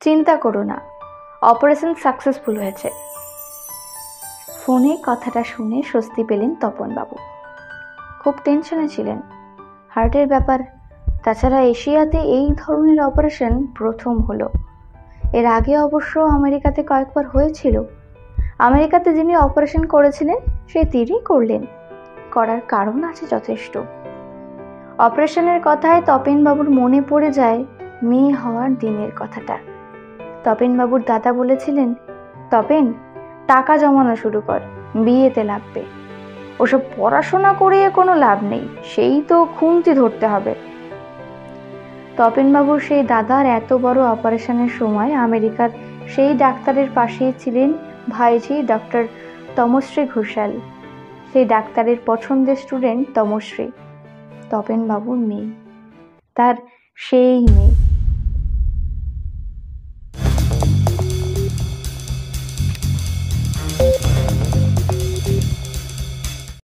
চিন্তা করো না, অপারেশন সাকসেসফুল হয়েছে। ফোনে কথাটা শুনে স্বস্তি পেলেন তপনবাবু। খুব টেনশনে ছিলেন, হার্টের ব্যাপার। তাছাড়া এশিয়াতে এই ধরনের অপারেশন প্রথম হলো। এর আগে অবশ্য আমেরিকাতে কয়েকবার হয়েছিল। আমেরিকাতে যিনি অপারেশন করেছিলেন তিনি করলেন, করার কারণ আছে যথেষ্ট। অপারেশনের কথায় তপেনবাবুর মনে পড়ে যায় মেয়ে হওয়ার দিনের কথাটা। তপেনবাবুর দাদা বলেছিলেন, তপেন, টাকা জমানো শুরু কর, বিয়েতে লাগবে। ওসব পড়াশোনা করিয়ে কোনো লাভ নেই, সেই তো খুন্তি ধরতে হবে। তপেনবাবুর সেই দাদার এত বড় অপারেশনের সময় আমেরিকার সেই ডাক্তারের পাশেই ছিলেন ভাইঝি ডক্টর তমশ্রী ঘোষাল। সেই ডাক্তারের পছন্দের স্টুডেন্ট তমশ্রী, তপেনবাবুর মেয়ে, তার সেই মেয়ে।